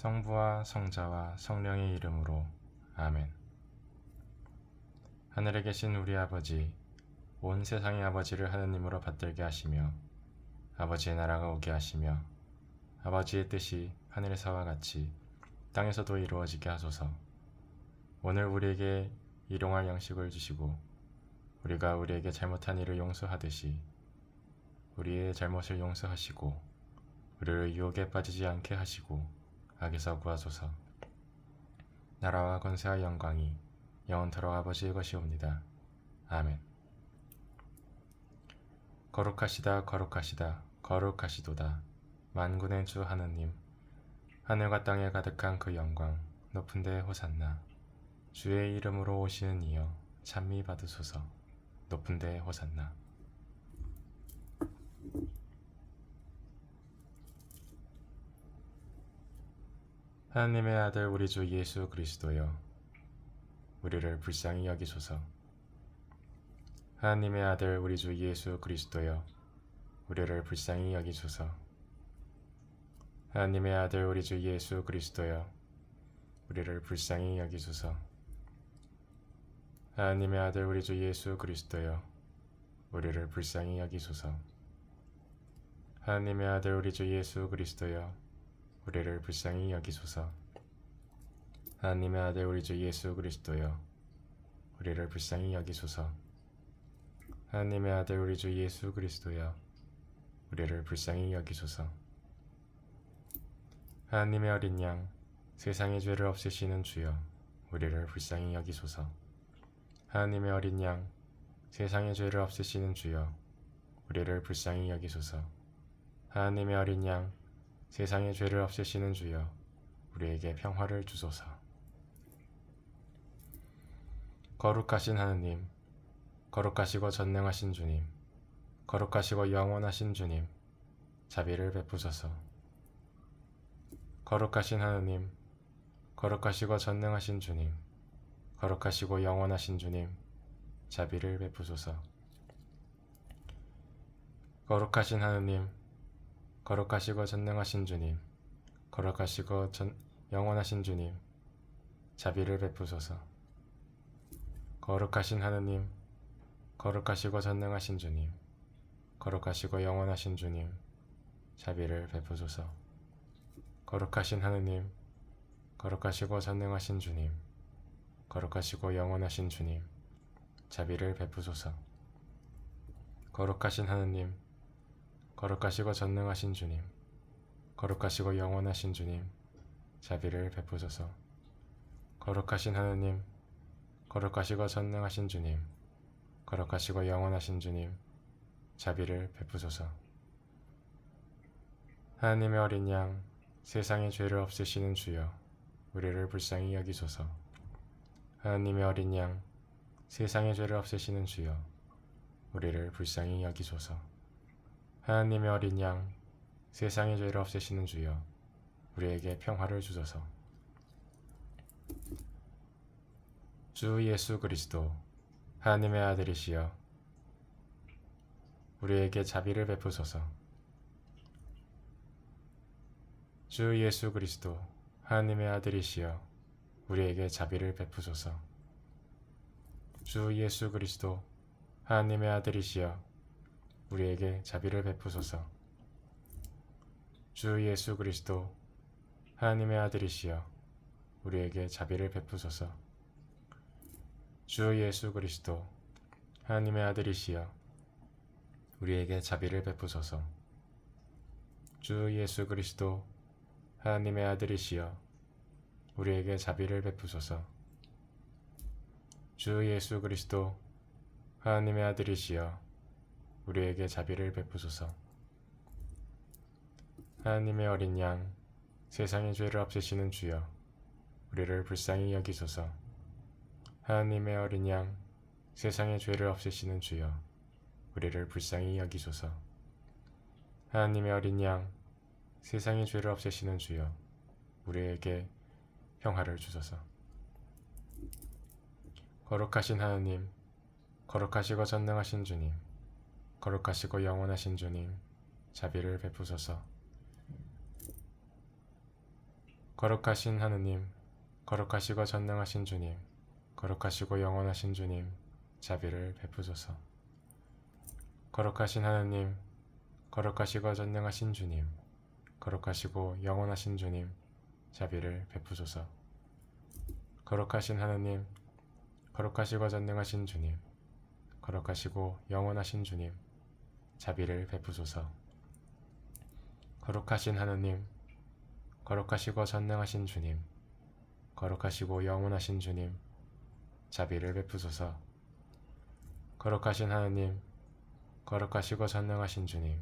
성부와 성자와 성령의 이름으로 아멘. 하늘에 계신 우리 아버지, 온 세상의 아버지를 하느님으로 받들게 하시며 아버지의 나라가 오게 하시며 아버지의 뜻이 하늘에서와 같이 땅에서도 이루어지게 하소서. 오늘 우리에게 일용할 양식을 주시고 우리가 우리에게 잘못한 일을 용서하듯이 우리의 잘못을 용서하시고 우리를 유혹에 빠지지 않게 하시고 악에서 구하소서. 나라와 권세와 영광이 영원토록 아버지의 것이옵니다. 아멘. 거룩하시다 거룩하시다 거룩하시도다. 만군의 주 하느님, 하늘과 땅에 가득한 그 영광 높은 데에 호산나. 주의 이름으로 오시는 이여 찬미 받으소서. 높은 데에 호산나. 하나님의 아들 우리 주 예수 그리스도여, 우리를 불쌍히 여기소서. 하나님의 아들 우리 주 예수 그리스도여, 우리를 불쌍히 여기소서. 하나님의 아들 우리 주 예수 그리스도여, 우리를 불쌍히 여기소서. 하나님의 아들 우리 주 예수 그리스도여, 우리를 불쌍히 여기소서. 하나님의 아들 우리 주 예수 그리스도여, 우리를 불쌍히 여기소서. 하나님의 아들 우리 주 예수 그리스도여, 우리를 불쌍히 여기소서. 하나님의 아들 우리 주 예수 그리스도여, 우리를 불쌍히 여기소서. 하나님의 어린 양, 세상의 죄를 없애시는 주여, 우리를 불쌍히 여기소서. 하나님의 어린 양, 세상의 죄를 없애시는 주여, 우리를 불쌍히 여기소서. 하나님의 어린 양, 세상의 죄를 없애시는 주여, 우리에게 평화를 주소서. 거룩하신 하느님, 거룩하시고 전능하신 주님, 거룩하시고 영원하신 주님, 자비를 베푸소서. 거룩하신 하느님, 거룩하시고 전능하신 주님, 거룩하시고 영원하신 주님, 자비를 베푸소서. 거룩하신 하느님, 거룩하시고 전능하신 주님, 거룩하시고 영원하신 주님, 자비를 베푸소서. 거룩하신 하느님, 거룩하시고 전능하신 주님, 거룩하시고 영원하신 주님, 자비를 베푸소서. 거룩하신 하느님, 거룩하시고 전능하신 주님, 거룩하시고 영원하신 주님, 자비를 베푸소서. 거룩하신 하느님, 거룩하시고 전능하신 주님, 거룩하시고 영원하신 주님, 자비를 베푸소서. 거룩하신 하느님, 거룩하시고 전능하신 주님, 거룩하시고 영원하신 주님, 자비를 베푸소서. 하나님의 어린 양, 세상의 죄를 없애시는 주여, 우리를 불쌍히 여기소서. 하나님의 어린 양, 세상의 죄를 없애시는 주여, 우리를 불쌍히 여기소서. 하나님의 어린 양, 세상의 죄를 없애시는 주여, 우리에게 평화를 주소서. 주 예수 그리스도, 하나님의 아들이시여, 우리에게 자비를 베푸소서. 주 예수 그리스도, 하나님의 아들이시여, 우리에게 자비를 베푸소서. 주 예수 그리스도, 하나님의 아들이시여, 우리에게 자비를 베푸소서. 주 예수 그리스도, 하나님의 아들이시여, 우리에게 자비를 베푸소서. 주 예수 그리스도, 하나님의 아들이시여, 우리에게 자비를 베푸소서. 주 예수 그리스도, 하나님의 아들이시여, 우리에게 자비를 베푸소서. 주 예수 그리스도, 하나님의 아들이시여, 우리에게 자비를 베푸소서. 하나님의 어린 양, 세상의 죄를 없애시는 주여, 우리를 불쌍히 여기소서. 하나님의 어린 양, 세상의 죄를 없애시는 주여, 우리를 불쌍히 여기소서. 하나님의 어린 양, 세상의 죄를 없애시는 주여, 우리에게 평화를 주소서. 거룩하신 하느님, 거룩하시고 전능하신 주님, 거룩하시고 영원하신 주님, 자비를 베푸소서. 거룩하신 하느님, 거룩하시고 전능하신 주님, 거룩하시고 영원하신 주님, 자비를 베푸소서. 거룩하신 하느님, 거룩하시고 전능하신 주님, 거룩하시고 영원하신 주님, 자비를 베푸소서. 거룩하신 하느님, 거룩하시고 전능하신 주님, 거룩하시고 영원하신 주님, 자비를 베푸소서. 거룩하신 하느님, 거룩하시고 전능하신 주님, 거룩하시고 영원하신 주님, 자비를 베푸소서. 거룩하신 하느님, 거룩하시고 전능하신 주님,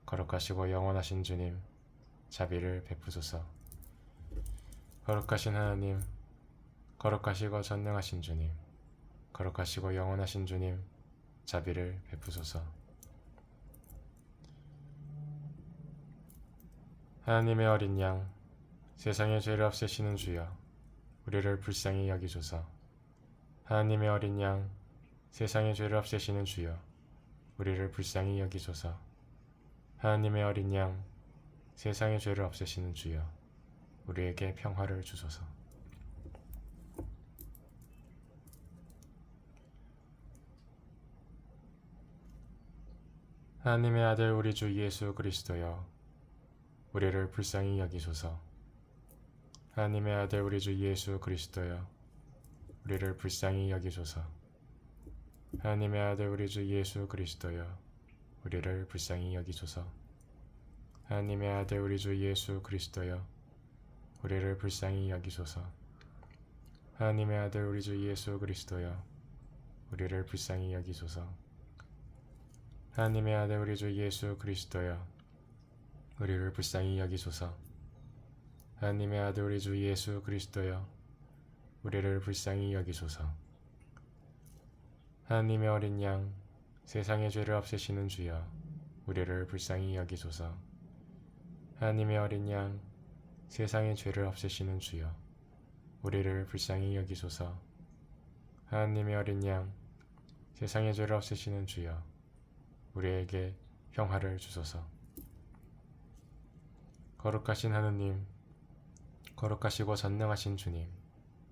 거룩하시고 영원하신 주님, 자비를 베푸소서. 거룩하신 하느님, 거룩하시고 전능하신 주님, 거룩하시고 영원하신 주님, 자비를 베푸소서. 하나님의 어린 양, 세상의 죄를 없애시는 주여, 우리를 불쌍히 여기소서. 하나님의 어린 양, 세상의 죄를 없애시는 주여, 우리를 불쌍히 여기소서. 하나님의 어린 양, 세상의 죄를 없애시는 주여, 우리에게 평화를 주소서. 하나님의 아들 우리 주 예수 그리스도여, 우리를 불쌍히 여기소서. 하나님의 아들 우리 주 예수 그리스도여, 우리를 불쌍히 여기소서. 하나님의 아들 우리 주 예수 그리스도여, 우리를 불쌍히 여기소서. 하나님의 아들 우리 주 예수 그리스도여, 우리를 불쌍히 여기소서. 하나님의 아들 우리 주 예수 그리스도여, 우리를 불쌍히 여기소서. 하나님의 아들 우리 주 예수 그리스도여, 우리를 불쌍히 여기소서. 하나님의 아들 우리 주 예수 그리스도여, 우리를 불쌍히 여기소서. 하나님의 어린 양, 세상의 죄를 없애시는 주여, 우리를 불쌍히 여기소서. 하나님의 어린 양, 세상의 죄를 없애시는 주여, 우리를 불쌍히 여기소서. 하나님의 어린 양, 세상의 죄를 없애시는 주여, 우리에게 평화를 주소서. 거룩하신 하느님, 거룩하시고 전능하신 주님,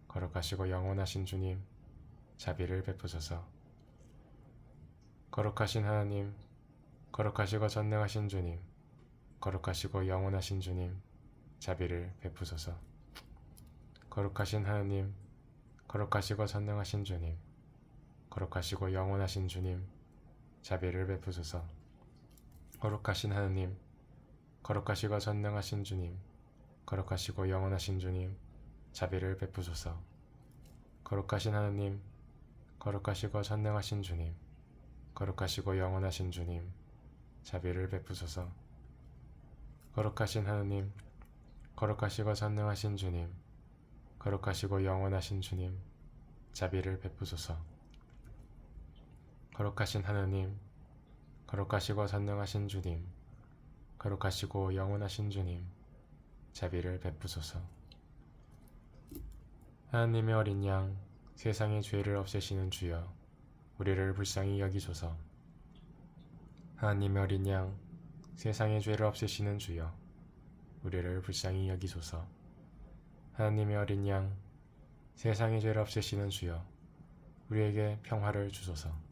거룩하시고 영원하신 주님, 자비를 베푸소서. 거룩하신 하나님, 거룩하시고 전능하신 주님, 거룩하시고 영원하신 주님, 자비를 베푸소서. 거룩하신 하나님, 거룩하시고 전능하신 주님, 거룩하시고 영원하신 주님, 자비를 베푸소서. 거룩하신 하나님, 거룩하시고 전능하신 주님, 거룩하시고 영원하신 주님, 자비를 베푸소서. 거룩하신 하나님, 거룩하시고 전능하신 주님, 거룩하시고 영원하신 주님, 자비를 베푸소서. 거룩하신 하나님, 거룩하시고 전능하신 주님, 거룩하시고 영원하신 주님, 자비를 베푸소서. 거룩하신 하나님, 거룩하시고 전능하신 주님, 거룩하시고 영원하신 주님, 자비를 베푸소서. 하나님의 어린 양, 세상의 죄를 없애시는 주여, 우리를 불쌍히 여기소서. 하나님의 어린 양, 세상의 죄를 없애시는 주여, 우리를 불쌍히 여기소서. 하나님의 어린 양, 세상의 죄를 없애시는 주여, 우리에게 평화를 주소서.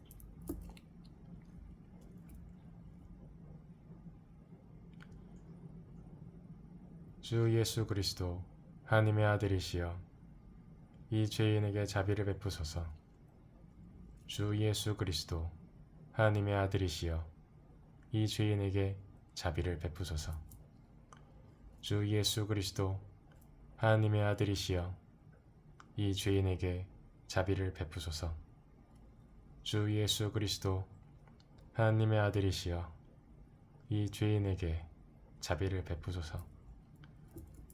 주 예수 그리스도, 하나님의 아들이시여, 이 죄인에게 자비를 베푸소서. 주 예수 그리스도, 하나님의 아들이시여, 이 죄인에게 자비를 베푸소서. 주 예수 그리스도, 하나님의 아들이시여, 이 죄인에게 자비를 베푸소서. 주 예수 그리스도, 하나님의 아들이시여, 이 죄인에게 자비를 베푸소서.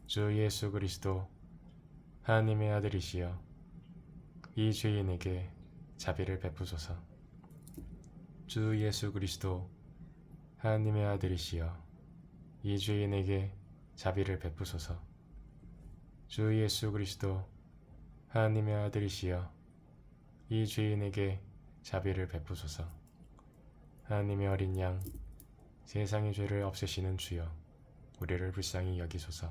주 예수 그리스도, 하나님의 아들이시여, 이 죄인에게 자비를 베푸소서. 주 예수 그리스도, 하나님의 아들이시여, 이 죄인에게 자비를 베푸소서. 주 예수 그리스도, 하나님의 아들이시여, 이 죄인에게 자비를 베푸소서. 하나님의 어린 양, 세상의 죄를 없애시는 주여, 우리를 불쌍히 여기소서.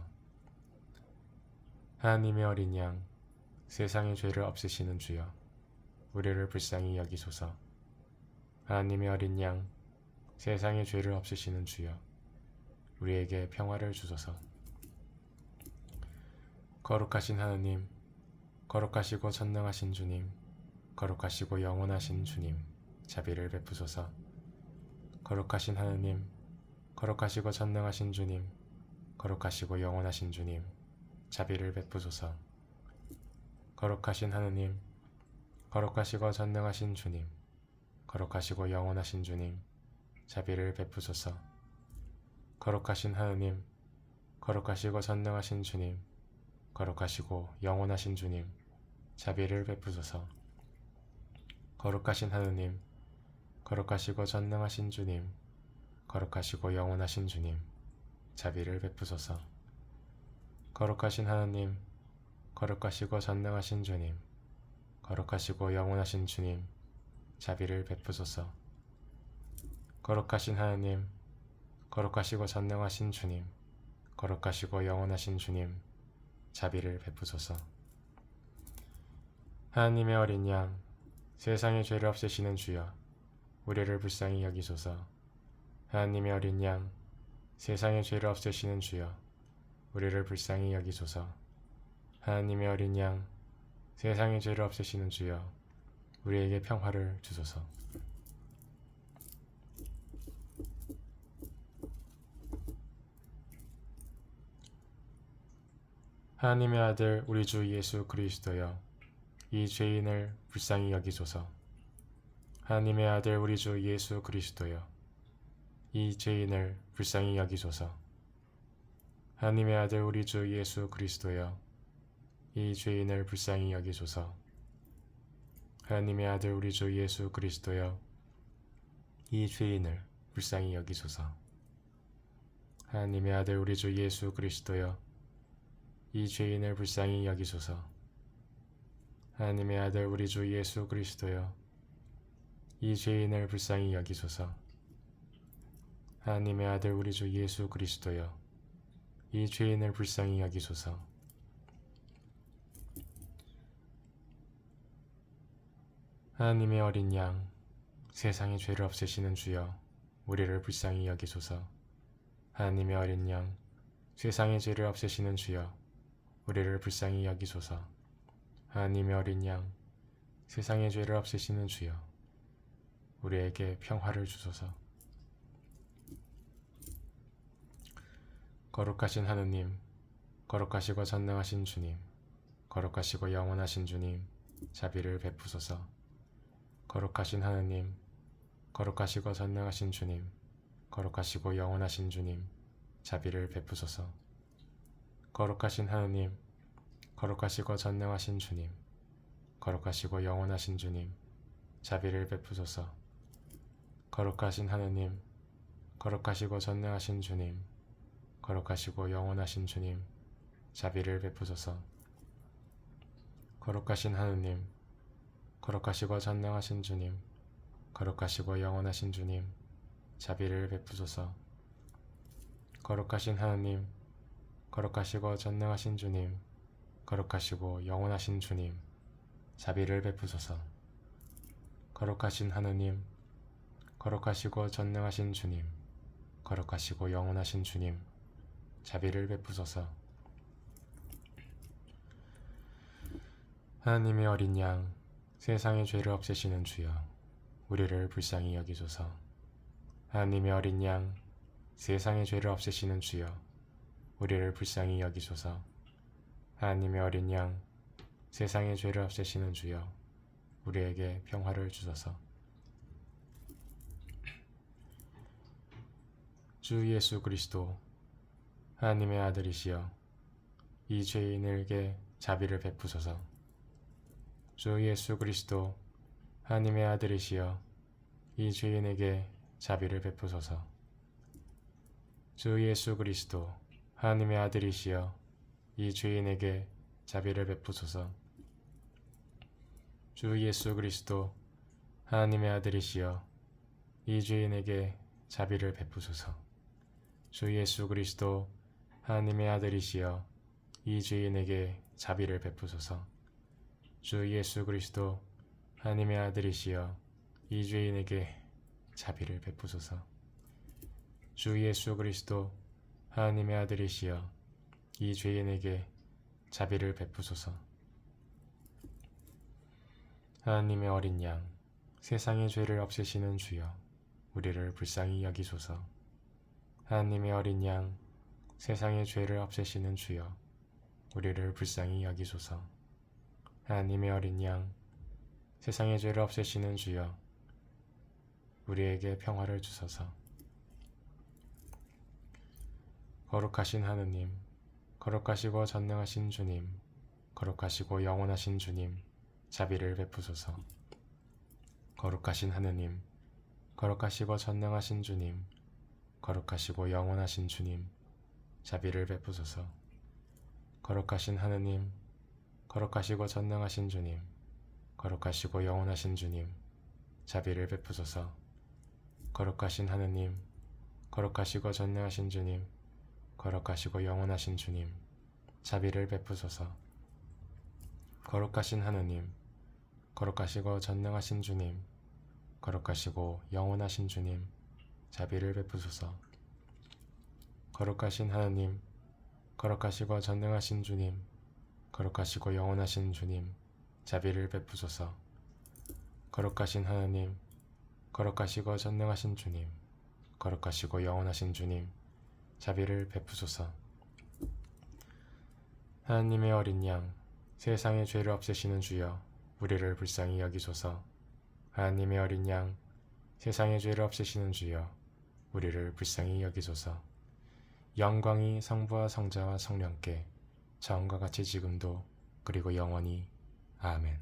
하나님의 어린 양, 세상의 죄를 없애시는 주여, 우리를 불쌍히 여기소서. 하나님의 어린 양, 세상의 죄를 없애시는 주여, 우리에게 평화를 주소서. 거룩하신 하느님, 거룩하시고 전능하신 주님, 거룩하시고 영원하신 주님, 자비를 베푸소서. 거룩하신 하느님, 거룩하시고 전능하신 주님, 거룩하시고 영원하신 주님, 자비를 베푸소서. 거룩하신 하느님, 거룩하시고 전능하신 주님, 거룩하시고 영원하신 주님, 자비를 베푸소서. 거룩하신 하느님, 거룩하시고 전능하신 주님, 거룩하시고 영원하신 주님, 자비를 베푸소서. 거룩하신 하느님, 거룩하시고 전능하신 주님, 거룩하시고 영원하신 주님, 자비를 베푸소서. 거룩하신 하느님, 거룩하시고 전능하신 주님, 거룩하시고 영원하신 주님, 자비를 베푸소서. 거룩하신 하느님, 거룩하시고 전능하신 주님, 거룩하시고 영원하신 주님, 자비를 베푸소서. 하나님의 어린 양, 세상의 죄를 없애시는 주여, 우리를 불쌍히 여기소서. 하나님의 어린 양, 세상의 죄를 없애시는 주여, 우리를 불쌍히 여기소서. 하나님의 어린 양, 세상의 죄를 없애시는 주여, 우리에게 평화를 주소서. 하나님의 아들 우리 주 예수 그리스도여, 이 죄인을 불쌍히 여기소서. 하나님의 아들 우리 주 예수 그리스도여, 이 죄인을 불쌍히 여기소서. 하나님의 아들 우리 주 예수 그리스도여, 이 죄인을 불쌍히 여기소서. 하나님의 아들 우리 주 예수 그리스도여, 이 죄인을 불쌍히 여기소서. 하나님의 아들 우리 주 예수 그리스도여, 이 죄인을 불쌍히 여기소서. 하나님의 아들 우리 주 예수 그리스도여, 이 죄인을 불쌍히 여기소서. 하나님의 아들 우리 주 예수 그리스도여, 이 죄인을 불쌍히 여기소서. 하나님의 어린 양, 세상의 죄를 없애시는 주여, 우리를 불쌍히 여기소서. 하나님의 어린 양, 세상의 죄를 없애시는 주여, 우리를 불쌍히 여기소서. 하나님의 어린 양, 세상의 죄를 없애시는 주여, 우리에게 평화를 주소서. 거룩하신 하느님, 거룩하시고 전능하신 주님, 거룩하시고 영원하신 주님, 자비를 베푸소서. 거룩하신 하느님, 거룩하시고 전능하신 주님, 거룩하시고 영원하신 주님, 자비를 베푸소서. 거룩하신 하느님, 거룩하시고 전능하신 주님, 거룩하시고 영원하신 주님, 자비를 베푸소서. 거룩하신 하느님, 거룩하시고 전능하신 주님, 거룩하시고 영원하신 주님, 자비를 베푸소서. 거룩하신 하느님, 거룩하시고 전능하신 주님, 거룩하시고 영원하신 주님, 자비를 베푸소서. 거룩하신 하느님, 거룩하시고 전능하신 주님, 거룩하시고 영원하신 주님, 자비를 베푸소서. 거룩하신 하느님, 거룩하시고 전능하신 주님, 거룩하시고 영원하신 주님, 자비를 베푸소서. 하나님의 어린 양, 세상의 죄를 없애시는 주여, 우리를 불쌍히 여기소서. 하나님의 어린 양, 세상의 죄를 없애시는 주여, 우리를 불쌍히 여기소서. 하나님의 어린 양, 세상의 죄를 없애시는 주여, 우리에게 평화를 주소서. 주 예수 그리스도, 하나님의 아들이시여, 이 죄인에게 자비를 베푸소서. 주 예수 그리스도, 하나님의 아들이시여, 이 죄인에게 자비를 베푸소서. 주 예수 그리스도, 하나님의 아들이시여, 이 죄인에게 자비를 베푸소서. 주 예수 그리스도, 하나님의 아들이시여, 이 죄인에게 자비를 베푸소서. 주 예수 그리스도, 하나님의 아들이시여, 이 죄인에게 자비를 베푸소서. 주 예수 그리스도 하나님의 아들이시여 이 죄인에게 자비를 베푸소서. 주 예수 그리스도 하나님의 아들이시여 이 죄인에게 자비를 베푸소서. 하나님의 어린 양 세상의 죄를 없애시는 주여 우리를 불쌍히 여기소서. 하나님의 어린 양 세상의 죄를 없애시는 주여 우리를 불쌍히 여기소서. 하나님의 어린 양 세상의 죄를 없애시는 주여 우리에게 평화를 주소서. 거룩하신 하느님, 거룩하시고 전능하신 주님, 거룩하시고 영원하신 주님, 자비를 베푸소서. 거룩하신 하느님, 거룩하시고 전능하신 주님, 거룩하시고 영원하신 주님, 자비를 베푸소서. 거룩하신 하느님, 거룩하시고 전능하신 주님, 거룩하시고 영원하신 주님, 자비를 베푸소서. 거룩하신 하느님, 거룩하시고 전능하신 주님, 거룩하시고 영원하신 주님, 자비를 베푸소서. 거룩하신 하느님, 거룩하시고 전능하신 주님, 거룩하시고 영원하신 주님, 자비를 베푸소서. 거룩하신 하느님, 거룩하시고 전능하신 주님, 거룩하시고 영원하신 주님, 자비를 베푸소서. 거룩하신 하느님, 거룩하시고 전능하신 주님, 거룩하시고 영원하신 주님, 자비를 베푸소서. 하나님의 어린 양, 세상의 죄를 없애시는 주여, 우리를 불쌍히 여기소서. 하나님의 어린 양, 세상의 죄를 없애시는 주여, 우리를 불쌍히 여기소서. 영광이 성부와 성자와 성령께 처음과 같이 지금도 그리고 영원히 아멘.